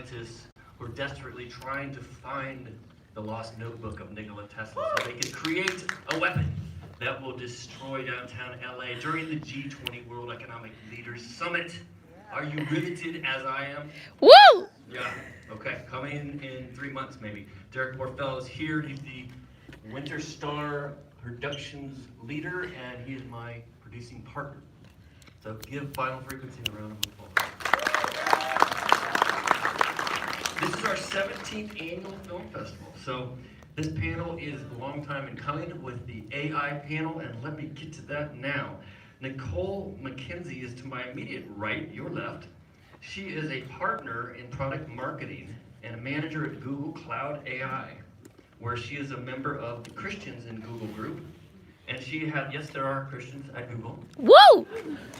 scientists who are desperately trying to find the lost notebook of Nikola Tesla so they can create a weapon that will destroy downtown LA during the G20 World Economic Leaders Summit. Are you riveted as I am? Woo! Yeah, okay, coming in 3 months maybe. Derek Morfell is here. He's the Winter Star Productions leader, and he is my producing partner. So give Final Frequency a round of applause. This is our 17th annual film festival. So this panel is a long time in coming with the AI panel, and let me get to that now. Nicole McKenzie is to my immediate right, your left. She is a partner in product marketing and a manager at Google Cloud AI, where she is a member of the Christians in Google group. And she had, yes, there are Christians at Google. Woo!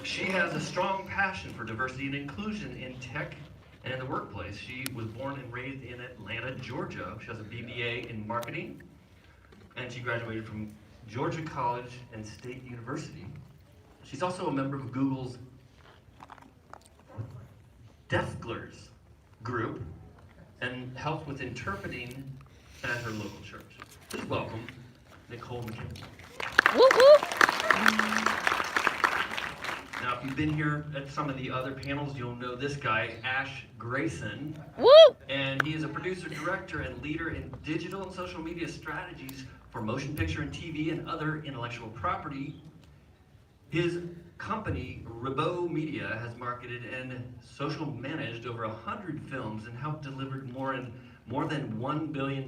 She has a strong passion for diversity and inclusion in tech and in the workplace. She was born and raised in Atlanta, Georgia. She has a BBA in marketing, and she graduated from Georgia College and State University. She's also a member of Google's Deafglers group and helps with interpreting at her local church. Please welcome Nicole McKenzie. Woo woo! Now, if you've been here at some of the other panels, you'll know this guy, Ash Grayson. Woo! And he is a producer, director, and leader in digital and social media strategies for motion picture and TV and other intellectual property. His company, Ribot Media, has marketed and social managed over 100 films and helped deliver more than $1 billion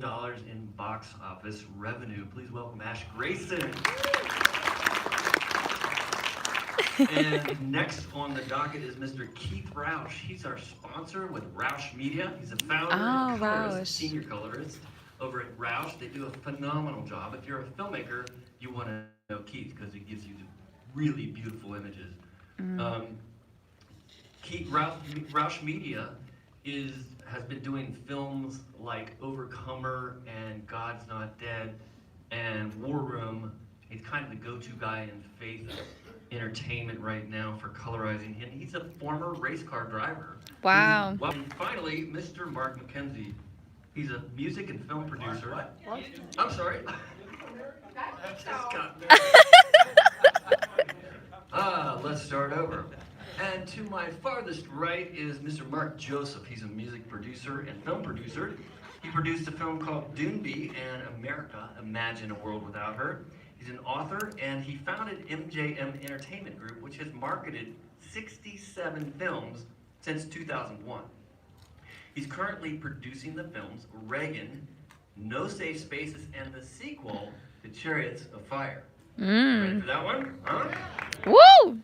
in box office revenue. Please welcome Ash Grayson. And next on the docket is Mr. Keith Roush. He's our sponsor with Roush Media. He's a founder and colorist, senior colorist over at Roush. They do a phenomenal job. If you're a filmmaker, you want to know Keith because he gives you really beautiful images. Keith Roush Media has been doing films like Overcomer and God's Not Dead and War Room. He's kind of the go-to guy in faith entertainment right now for colorizing. And he's a former race car driver. Wow. Well, and finally, Mr. Mark McKenzie. He's a music and film producer. What? I'm sorry. Let's start over. And to my farthest right is Mr. Mark Joseph. He's a music producer and film producer. He produced a film called Doonby and America, Imagine a World Without Her. He's an author, and he founded MJM Entertainment Group, which has marketed 67 films since 2001. He's currently producing the films Reagan, No Safe Spaces, and the sequel to Chariots of Fire. Ready for that one? Huh? Woo!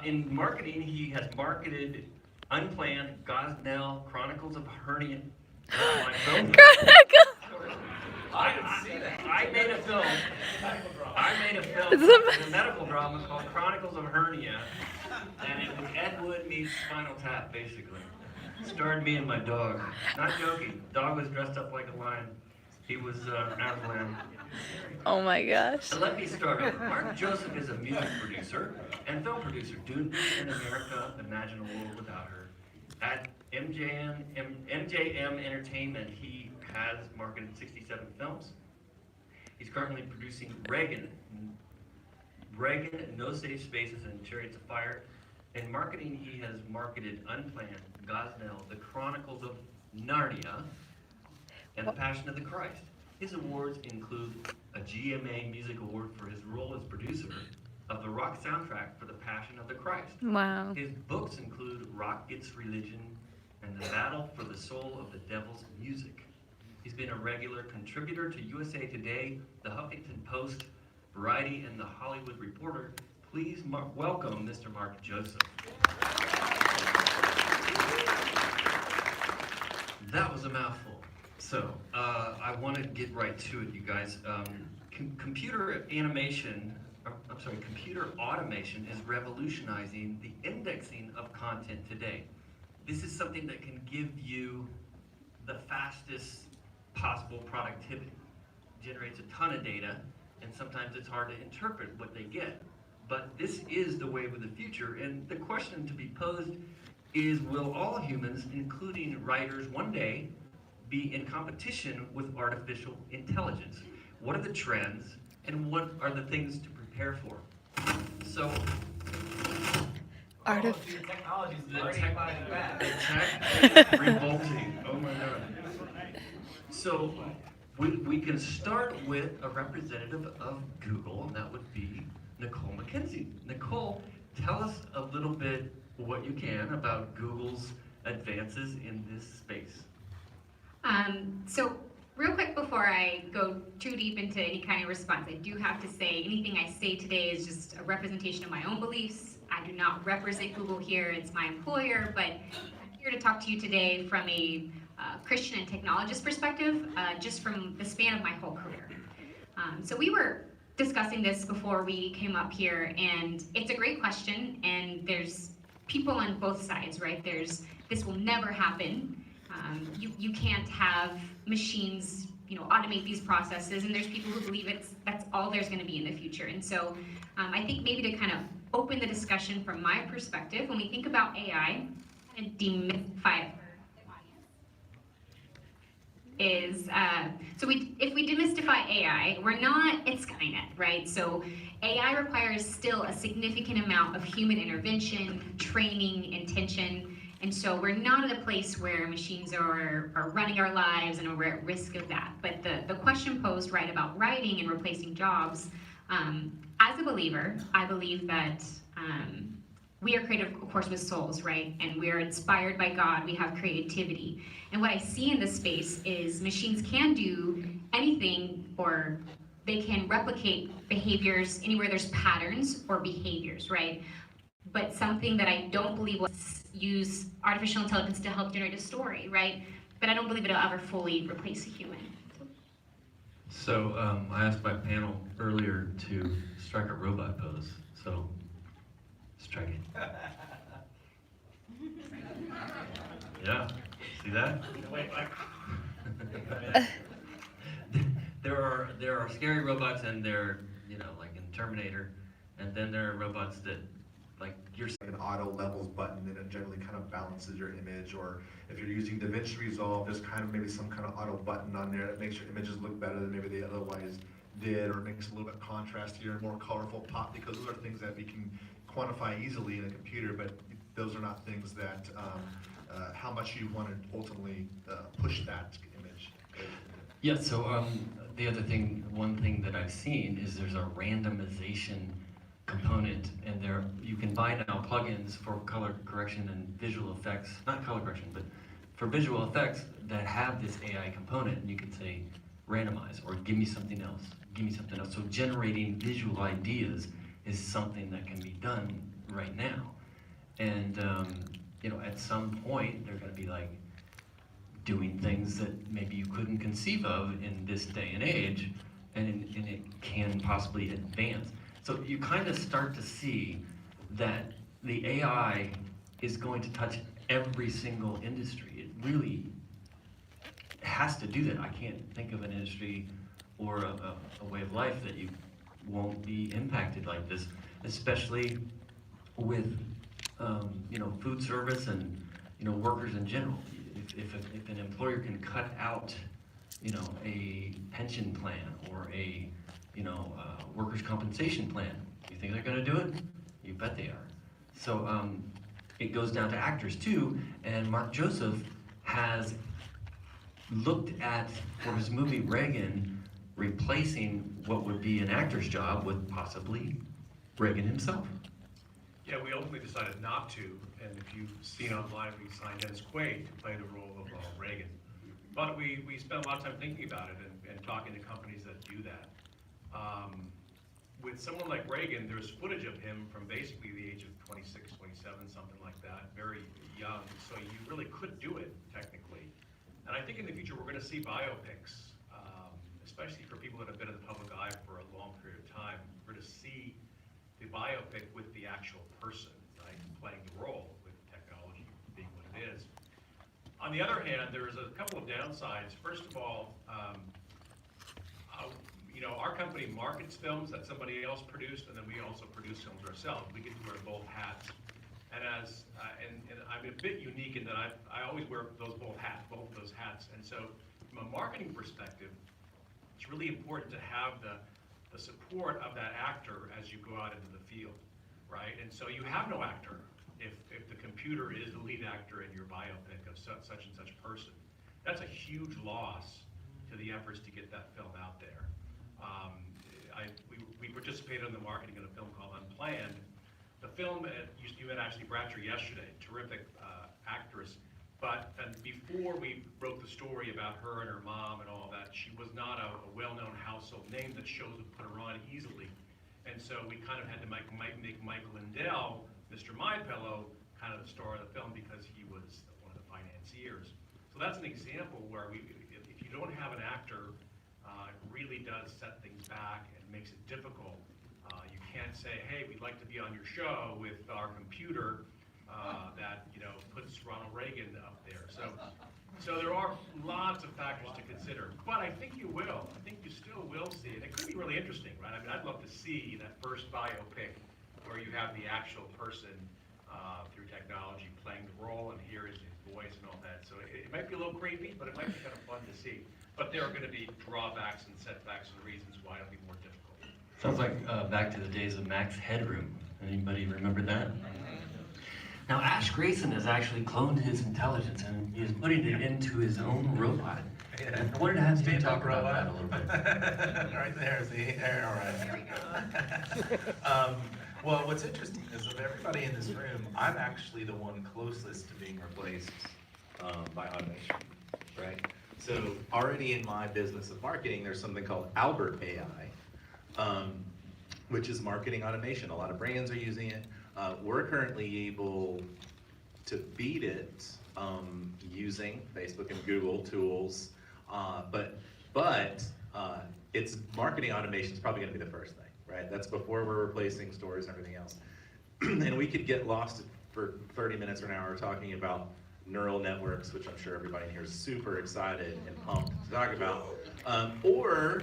In marketing, he has marketed Unplanned, Gosnell, Chronicles of Hernia. My film. I made a film. It's a medical drama called Chronicles of Hernia, and it was Ed Wood meets Spinal Tap, basically. Starred me and my dog. Not joking. Dog was dressed up like a lion. He was Aslan. Oh my gosh. So let me start over. Mark Joseph is a music producer and film producer. Doonby in America, Imagine a World Without Her. At MJM Entertainment, he has marketed 67 films. He's currently producing Reagan, No Safe Spaces, and Chariots of Fire. In marketing, he has marketed Unplanned, Gosnell, The Chronicles of Narnia, and The Passion of the Christ. His awards include a GMA Music Award for his role as producer of the rock soundtrack for The Passion of the Christ. Wow. His books include Rock Gets Religion and The Battle for the Soul of the Devil's Music. He's been a regular contributor to USA Today, The Huffington Post, Variety, and The Hollywood Reporter. Please welcome Mr. Mark Joseph. That was a mouthful. So, I want to get right to it, you guys. Computer automation is revolutionizing the indexing of content today. This is something that can give you the fastest possible productivity. Generates a ton of data, and sometimes it's hard to interpret what they get. But this is the wave of the future, and the question to be posed is will all humans, including writers, one day be in competition with artificial intelligence? What are the trends and what are the things to prepare for? So, The technology is already fighting back. the tech revolting. Oh my God. So we can start with a representative of Google, and that would be Nicole McKenzie. Nicole, tell us a little bit what you can about Google's advances in this space. So real quick before I go too deep into any kind of response, I do have to say anything I say today is just a representation of my own beliefs. I do not represent Google here, it's my employer, but I'm here to talk to you today from a Christian and technologist perspective, just from the span of my whole career. So we were discussing this before we came up here, and it's a great question, and there's people on both sides, right? There's, this will never happen. You can't have machines, automate these processes, and there's people who believe that's all there's going to be in the future. And so I think maybe to kind of open the discussion from my perspective, when we think about AI, kind of demystify it for the audience, if we demystify AI, we're not at Skynet, right? So AI requires still a significant amount of human intervention, training, intention. And so we're not at a place where machines are running our lives and we're at risk of that. But the question posed, right, about writing and replacing jobs, as a believer, I believe that we are created, of course, with souls, right? And we're inspired by God, we have creativity. And what I see in this space is machines can do anything, or they can replicate behaviors anywhere there's patterns or behaviors, right? But something that I don't believe was use artificial intelligence to help generate a story, right? But I don't believe it'll ever fully replace a human. So I asked my panel earlier to strike a robot pose. So strike it. Yeah, see that? There are scary robots, and they're like in Terminator, and then there are robots that like you're. An auto levels button, and it generally kind of balances your image. Or if you're using DaVinci Resolve, there's kind of maybe some kind of auto button on there that makes your images look better than maybe they otherwise did, or makes a little bit contrastier and more colorful pop, because those are things that we can quantify easily in a computer, but those are not things that how much you want to ultimately push that image. Yeah, so the other thing, one thing that I've seen is there's a randomization component, and there you can buy now plugins for color correction and visual effects, not color correction, but for visual effects that have this AI component, and you can say randomize or give me something else, give me something else. So generating visual ideas is something that can be done right now. And at some point they're going to be like doing things that maybe you couldn't conceive of in this day and age, and it can possibly advance. So you kind of start to see that the AI is going to touch every single industry. It really has to do that. I can't think of an industry or a way of life that you won't be impacted like this, especially with food service and workers in general. If an employer can cut out a pension plan or a workers' compensation plan, you think they're going to do it? You bet they are. So it goes down to actors too, and Mark Joseph has looked at, for his movie Reagan, replacing what would be an actor's job with possibly Reagan himself. Yeah, we ultimately decided not to, and if you've seen online, we signed Dennis Quaid to play the role of Reagan. But we spent a lot of time thinking about it and talking to companies that do that. With someone like Reagan, there's footage of him from basically the age of 26, 27, something like that, very young, so you really could do it, technically. And I think in the future we're going to see biopics, especially for people that have been in the public eye for a long period of time. We're going to see the biopic with the actual person, right, playing the role, with technology being what it is. On the other hand, there's a couple of downsides. First of all, our company markets films that somebody else produced, and then we also produce films ourselves. We get to wear both hats. And and I'm a bit unique in that I always wear both those hats. And so from a marketing perspective, it's really important to have the support of that actor as you go out into the field, right? And so you have no actor if the computer is the lead actor in your biopic of such and such person. That's a huge loss to the efforts to get that film out there. We participated in the marketing of a film called Unplanned. The film, you met Ashley Bratcher yesterday, terrific actress, and before we wrote the story about her and her mom and all that, she was not a well-known household name that shows would put her on easily. And so we kind of had to make Michael Lindell, Mr. My Pillow, kind of the star of the film because he was one of the financiers. So that's an example where if you don't have an actor, it really does set things back and makes it difficult. You can't say, hey, we'd like to be on your show with our computer that puts Ronald Reagan up there. So there are lots of factors to consider, but I think you will. I think you still will see it. It could be really interesting, right? I mean, I'd love to see that first biopic where you have the actual person through technology playing the role, and here is his voice and all that. So it might be a little creepy, but it might be kind of fun to see. But there are going to be drawbacks and setbacks and reasons why it'll be more difficult. Sounds like back to the days of Max Headroom. Anybody remember that? Now, Ash Grayson has actually cloned his intelligence and he is putting it into his own robot. I wanted to have you talk about that a little bit. Right there, see? All right. Well, what's interesting is of everybody in this room, I'm actually the one closest to being replaced by automation, right? So already in my business of marketing, there's something called Albert AI, which is marketing automation. A lot of brands are using it. We're currently able to beat it using Facebook and Google tools, but it's marketing automation is probably going to be the first thing, right? That's before we're replacing stores and everything else. And we could get lost for 30 minutes or an hour talking about neural networks, which I'm sure everybody in here is super excited and pumped to talk about. Or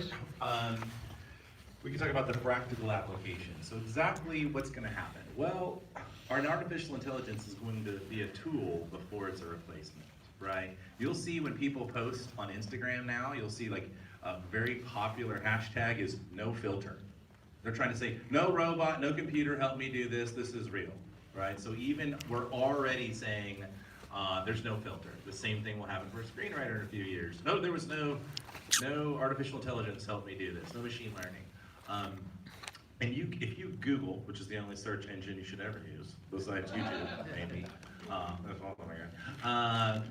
we can talk about the practical application. So exactly what's going to happen? Well, our artificial intelligence is going to be a tool before it's a replacement, right? You'll see when people post on Instagram now, you'll see like a very popular hashtag is no filter. They're trying to say, no robot, no computer, help me do this, this is real, right? So even we're already saying there's no filter. The same thing will happen for a screenwriter in a few years. No, there was no artificial intelligence help me do this, no machine learning. And if you Google, which is the only search engine you should ever use, besides YouTube, maybe, that's all I got.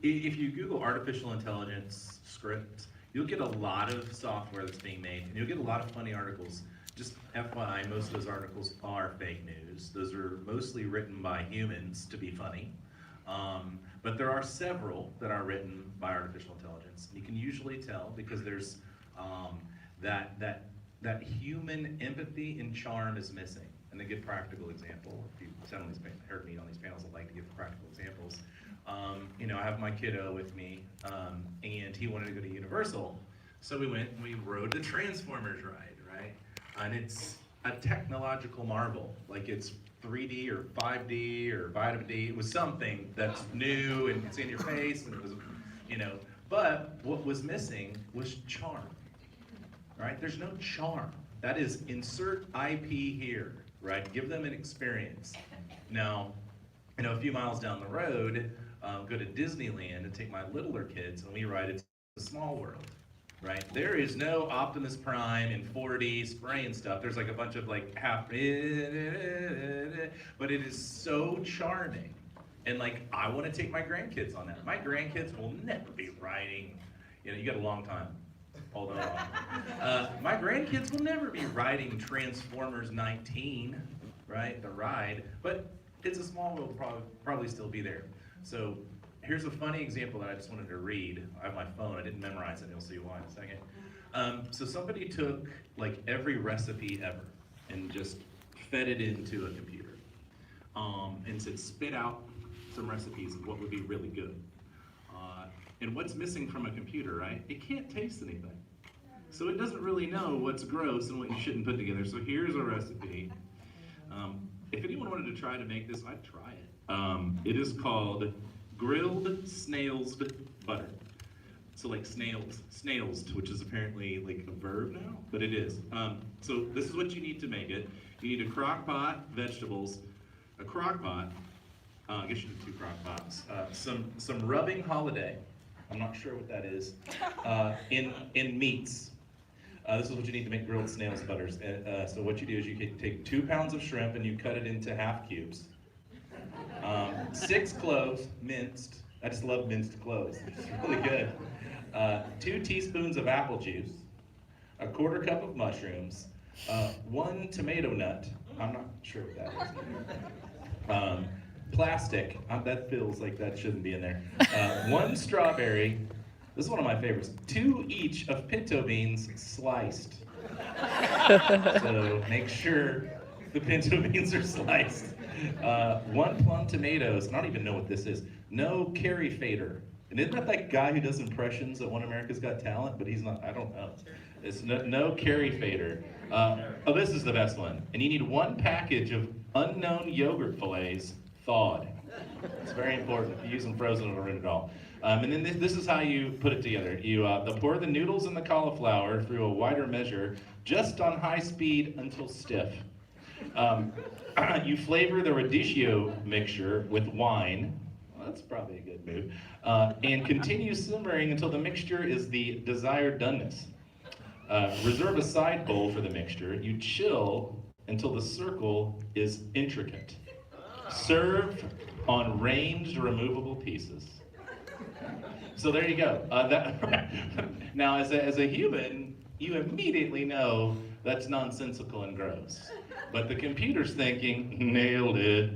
If you Google artificial intelligence script, you'll get a lot of software that's being made, and you'll get a lot of funny articles. Just FYI, most of those articles are fake news. Those are mostly written by humans to be funny. But there are several that are written by artificial intelligence. You can usually tell because there's that human empathy and charm is missing. And a good practical example, if you've heard me on these panels, I'd like to give practical examples. I have my kiddo with me, and he wanted to go to Universal. So we went and we rode the Transformers ride, right? And it's a technological marvel. Like it's 3D or 5D or vitamin D. It was something that's new and it's in your face, and it was, but what was missing was charm, right? There's no charm. That is insert IP here, right? Give them an experience. Now, a few miles down the road, go to Disneyland and take my littler kids and we ride it to the Small World, right? There is no Optimus Prime in 4D spraying stuff. There's like a bunch of like half, but it is so charming. And like, I want to take my grandkids on that. My grandkids will never be riding, you got a long time. Hold on. My grandkids will never be riding Transformers 19, right? The ride, but It's a Small World will probably still be there. So here's a funny example that I just wanted to read. I have my phone, I didn't memorize it, you'll see why in a second. So somebody took like every recipe ever and just fed it into a computer and said spit out some recipes of what would be really good. And what's missing from a computer, right? It can't taste anything. So it doesn't really know what's gross and what you shouldn't put together. So here's a recipe. if anyone wanted to try to make this, I'd try it. It is called grilled snails butter. So like snails, which is apparently like a verb now, but it is. So this is what you need to make it. You need a crock pot, vegetables, a crock pot, I guess you need 2 crock pots, some rubbing holiday, I'm not sure what that is, in meats. This is what you need to make grilled snails butters. So what you do is you take 2 pounds of shrimp and you cut it into half cubes. 6 cloves, minced. I just love minced cloves. It's really good. 2 teaspoons of apple juice, a 1/4 cup of mushrooms, 1 tomato nut. I'm not sure what that is. Plastic. That feels like that shouldn't be in there. 1 strawberry. This is one of my favorites. 2 each of pinto beans sliced. So make sure the pinto beans are sliced. 1 plum tomatoes. I don't even know what this is. No curry fader. And isn't that guy who does impressions at One America's Got Talent? But he's not, I don't know. It's no curry fader. Oh, this is the best one. And you need 1 package of unknown yogurt fillets thawed. It's very important. If you use them frozen, it'll ruin it all. And then this is how you put it together. You pour the noodles and the cauliflower through a wider measure, just on high speed until stiff. You flavor the radicchio mixture with wine. Well, that's probably a good move. And continue simmering until the mixture is the desired doneness. Reserve a side bowl for the mixture. You chill until the circle is intricate. Serve on ranged removable pieces. So there you go. Now, as a human, you immediately know that's nonsensical and gross. But the computer's thinking, nailed it.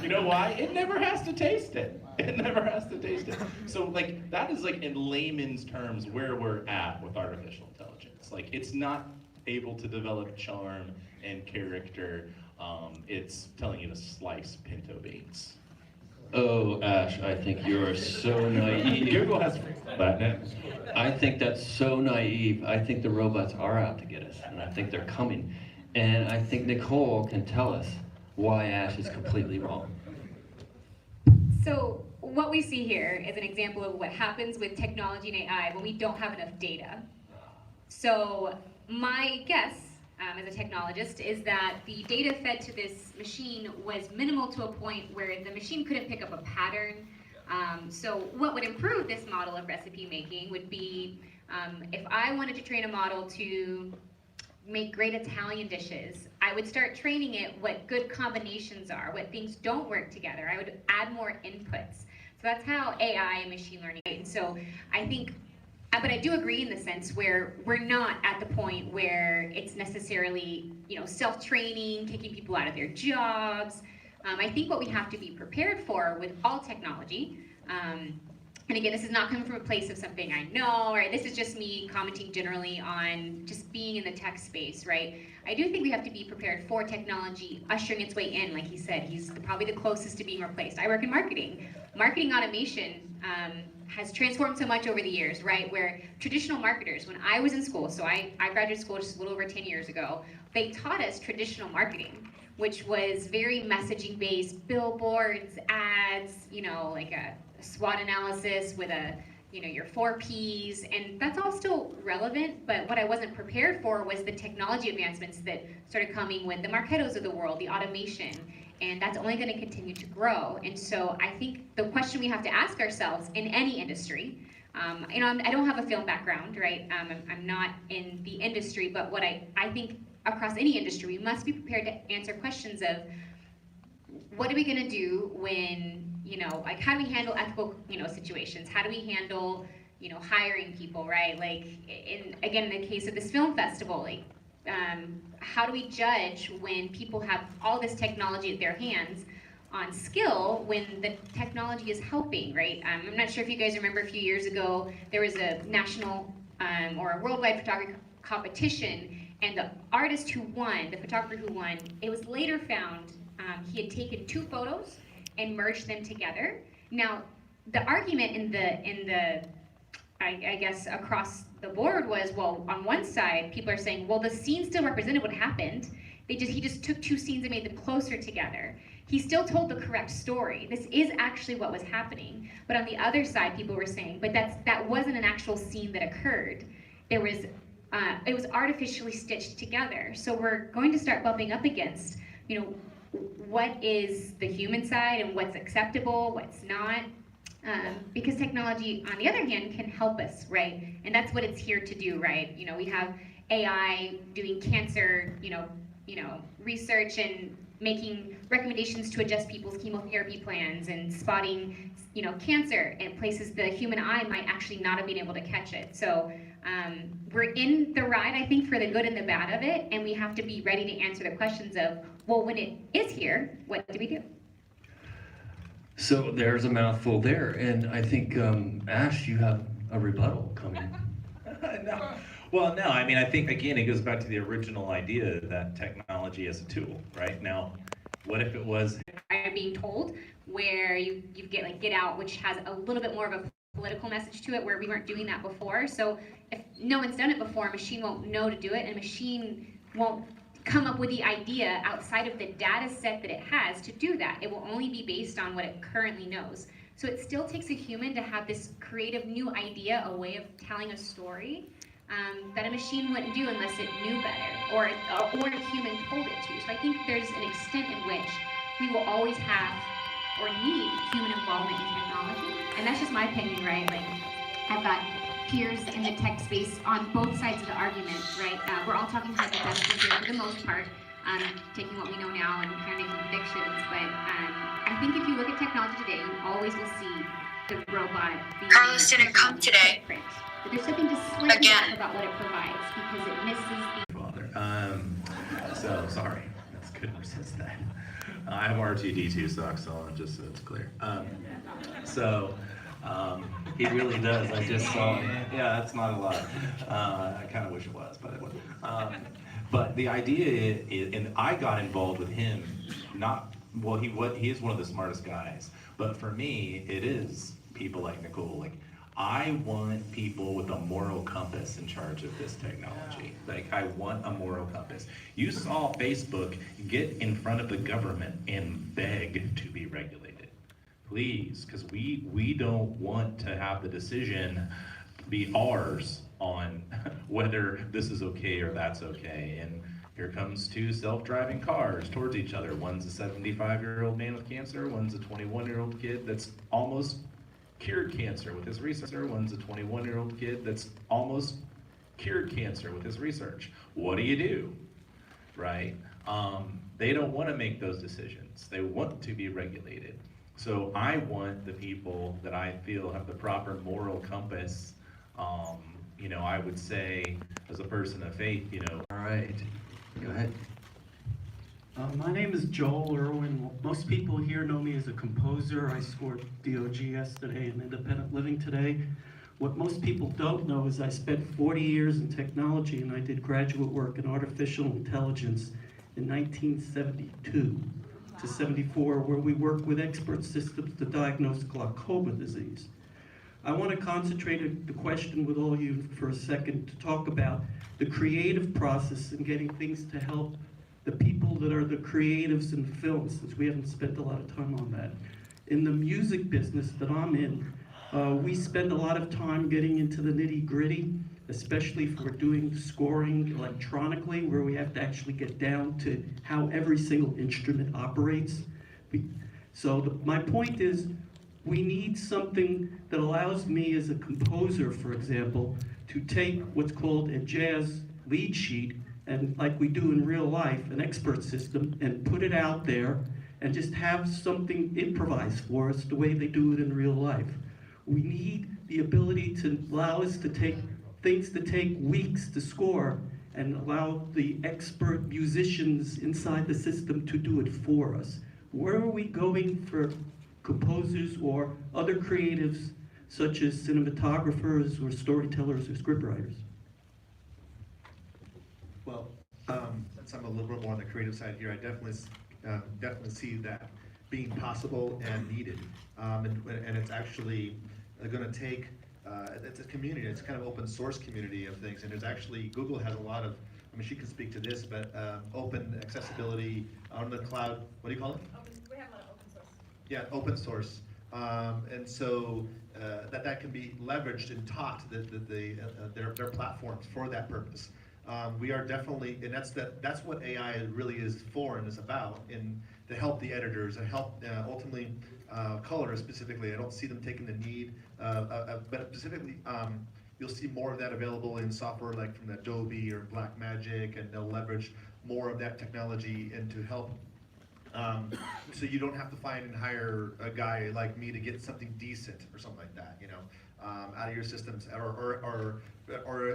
You know why? It never has to taste it. It never has to taste it. So like that is like in layman's terms where we're at with artificial intelligence. Like it's not able to develop charm and character. It's telling you to slice pinto beans. Oh, Ash, I think you're so naive. Google has that now. I think that's so naive. I think the robots are out to get us, and I think they're coming. And I think Nicole can tell us why Ash is completely wrong. So what we see here is an example of what happens with technology and AI when we don't have enough data. So my guess as a technologist is that the data fed to this machine was minimal to a point where the machine couldn't pick up a pattern. So what would improve this model of recipe making would be if I wanted to train a model to make great Italian dishes, I would start training it what good combinations are, what things don't work together. I would add more inputs. So that's how AI and machine learning. And so I think, but I do agree in the sense where we're not at the point where it's necessarily, self-training, kicking people out of their jobs. I think what we have to be prepared for with all technology, and again, this is not coming from a place of something I know, right? This is just me commenting generally on just being in the tech space, right? I do think we have to be prepared for technology ushering its way in. Like he said, he's probably the closest to being replaced. I work in marketing. Marketing automation has transformed so much over the years, right? Where traditional marketers, when I was in school, so I graduated school just a little over 10 years ago, they taught us traditional marketing, which was very messaging based, billboards, ads, like a SWOT analysis with your 4 Ps, and that's all still relevant, but what I wasn't prepared for was the technology advancements that started coming with the Marketos of the world, the automation, and that's only going to continue to grow. And so I think the question we have to ask ourselves in any industry, I don't have a film background, right? I'm not in the industry, but what I think across any industry, we must be prepared to answer questions of what are we going to do when, how do we handle ethical, situations? How do we handle, hiring people, right? Like, in the case of this film festival, like, how do we judge when people have all this technology at their hands on skill when the technology is helping, right? I'm not sure if you guys remember a few years ago, there was a national or a worldwide photography competition, and the artist who won, the photographer who won, it was later found he had taken 2 photos and merged them together. Now, the argument in the I guess across the board was, well, on one side, people are saying, well, the scene still represented what happened, He just took two scenes and made them closer together. He still told the correct story. This is actually what was happening. But on the other side, people were saying, but that wasn't an actual scene that occurred. There was, it was artificially stitched together. So we're going to start bumping up against, you know, what is the human side and what's acceptable, what's not. Because technology, on the other hand, can help us, right? And that's what it's here to do, right? You know, we have AI doing cancer, you know, research and making recommendations to adjust people's chemotherapy plans and spotting, you know, cancer in places the human eye might actually not have been able to catch it. So we're in the ride, I think, for the good and the bad of it, and we have to be ready to answer the questions of, well, when it is here, what do we do? So there's a mouthful there, and I think, Ash, you have a rebuttal coming. No. Well, no, I mean, I think, again, it goes back to the original idea that technology is a tool, right? Now, what if it was... I'm being told, where you get like Get Out, which has a little bit more of a political message to it, where we weren't doing that before. So if no one's done it before, a machine won't know to do it, and a machine won't come up with the idea outside of the data set that it has to do that. It will only be based on what it currently knows. So it still takes a human to have this creative new idea, a way of telling a story that a machine wouldn't do unless it knew better, or a human told it to. So I think there's an extent in which we will always have or need human involvement in technology. And that's just my opinion, right? Like, I've got peers in the tech space on both sides of the argument, right? We're all talking hypothetically here for the most part, taking what we know now and kind of making predictions. But I think if you look at technology today, you always will see the robot being Carlos didn't come today. Footprint. But there's something just slightly Again. off about what it provides because it misses the Father. So, sorry, that's couldn't resist that. I have R2-D2 socks on, just so it's clear. He really does. I just saw it. Yeah, that's not a lot. I kind of wish it was, but it wasn't. But the idea is, and I got involved with him, he is one of the smartest guys. But for me, it is people like Nicole. Like, I want people with a moral compass in charge of this technology. Like, I want a moral compass. You saw Facebook get in front of the government and beg to be regulated. Please, because we don't want to have the decision be ours on whether this is okay or that's okay. And here comes two self-driving cars towards each other. One's a 75-year-old man with cancer, one's a 21-year-old kid that's almost cured cancer with his research. One's a 21-year-old kid that's almost cured cancer with his research. What do you do, right? They don't want to make those decisions. They want to be regulated. So I want the people that I feel have the proper moral compass. You know, I would say, as a person of faith, you know. All right, go ahead. My name is Joel Irwin. Most people here know me as a composer. I scored DOG yesterday and Independent Living today. What most people don't know is I spent 40 years in technology, and I did graduate work in artificial intelligence in 1972 to 74, where we worked with expert systems to diagnose glaucoma disease. I want to concentrate the question with all of you for a second to talk about the creative process and getting things to help the people that are the creatives in film, since we haven't spent a lot of time on that. In the music business that I'm in, we spend a lot of time getting into the nitty-gritty, especially if we're doing scoring electronically, where we have to actually get down to how every single instrument operates. My point is, we need something that allows me as a composer, for example, to take what's called a jazz lead sheet, and like we do in real life, an expert system, and put it out there and just have something improvised for us the way they do it in real life. We need the ability to allow us to take things that take weeks to score and allow the expert musicians inside the system to do it for us. Where are we going for composers or other creatives such as cinematographers or storytellers or scriptwriters? Well, since I'm a little bit more on the creative side here, I definitely see that being possible and needed. And it's actually going to take, it's a community, it's kind of open source community of things, and there's actually, Google has a lot of mean, she can speak to this, but open accessibility on the cloud, what do you call it? We have a lot of open source. Yeah, open source. And so that can be leveraged and taught their platforms for that purpose. We are definitely, and that's what AI really is for and is about, in to help the editors and help ultimately colorists specifically. I don't see them taking the need, but specifically you'll see more of that available in software like from Adobe or Blackmagic, and they'll leverage more of that technology and to help. So you don't have to find and hire a guy like me to get something decent or something like that, you know, out of your systems, or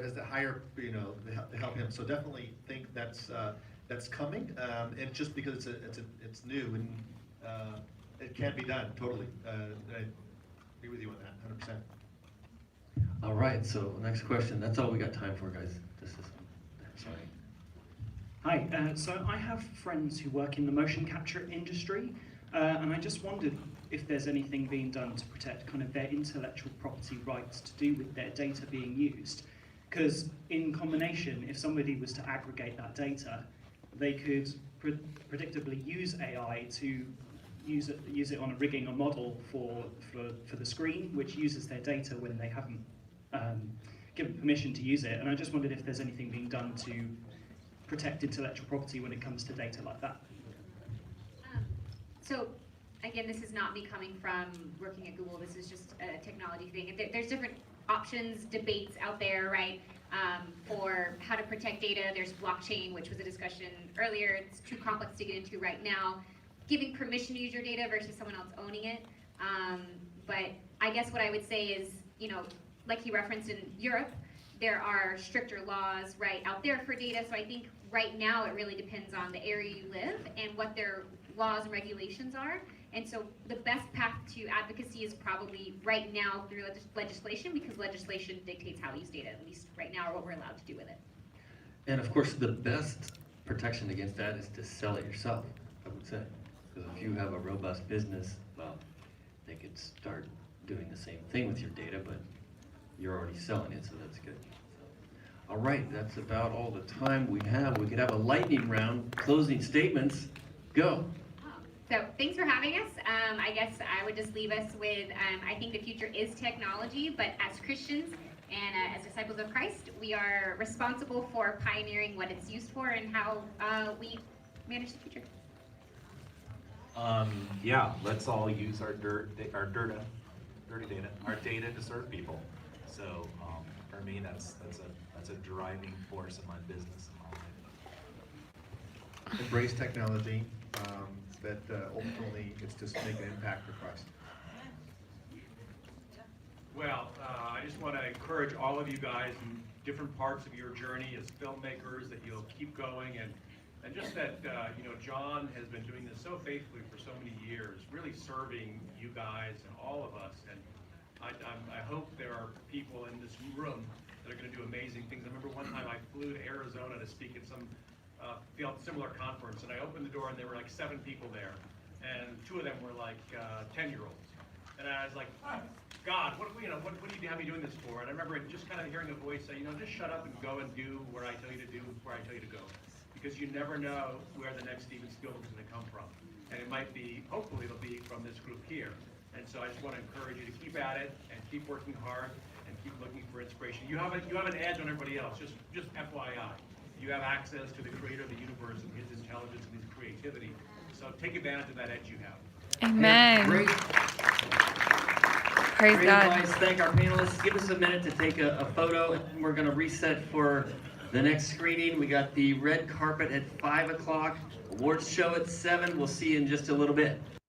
as the hire, you know, to help him. So definitely think that's coming, and just because it's new and it can be done totally. I agree with you on that, 100%. All right, so next question. That's all we got time for, guys. Sorry. Hi, so I have friends who work in the motion capture industry, and I just wondered if there's anything being done to protect kind of their intellectual property rights to do with their data being used. Because in combination, if somebody was to aggregate that data, they could predictably use AI to use it on a rigging a model for the screen, which uses their data when they haven't given permission to use it. And I just wondered if there's anything being done to protect intellectual property when it comes to data like that. So again, this is not me coming from working at Google. This is just a technology thing. There's different options, debates out there, right, for how to protect data. There's blockchain, which was a discussion earlier. It's too complex to get into right now. Giving permission to use your data versus someone else owning it. But I guess what I would say is, you know, like you referenced in Europe, there are stricter laws right out there for data. So I think right now it really depends on the area you live and what their laws and regulations are. And so the best path to advocacy is probably right now through legislation, because legislation dictates how we use data, at least right now, or what we're allowed to do with it. And of course, the best protection against that is to sell it yourself, I would say. Because if you have a robust business, well, they could start doing the same thing with your data, but you're already selling it, so that's good. All right, that's about all the time we have. We could have a lightning round, closing statements. Go. So thanks for having us. I guess I would just leave us with, I think the future is technology, but as Christians and as disciples of Christ, we are responsible for pioneering what it's used for and how we manage the future. Yeah, let's all use our dirty data, our data to serve people. So for me, that's a driving force in my business and my life. Embrace technology, that ultimately it's just make an impact for Christ. Well, I just want to encourage all of you guys in different parts of your journey as filmmakers that you'll keep going, and just that, you know, John has been doing this so faithfully for so many years, really serving you guys and all of us. And I hope there are people in this room that are going to do amazing things. I remember one time I flew to Arizona to speak at some similar conference, and I opened the door and there were like 7 people there, and 2 of them were like 10-year-olds. And I was like, oh, God, what do you have me doing this for? And I remember just kind of hearing a voice say, you know, just shut up and go and do what I tell you to do, where I tell you to go. Because you never know where the next Steven Spielberg is going to come from. And it might be, hopefully it'll be from this group here. And so I just want to encourage you to keep at it and keep working hard and keep looking for inspiration. You have an edge on everybody else, just FYI. You have access to the creator of the universe and his intelligence and his creativity. So take advantage of that edge you have. Amen. Great. Praise Great God. advice. Thank our panelists. Give us a minute to take a photo. We're going to reset for the next screening. We got the red carpet at 5 o'clock. Awards show at 7. We'll see you in just a little bit.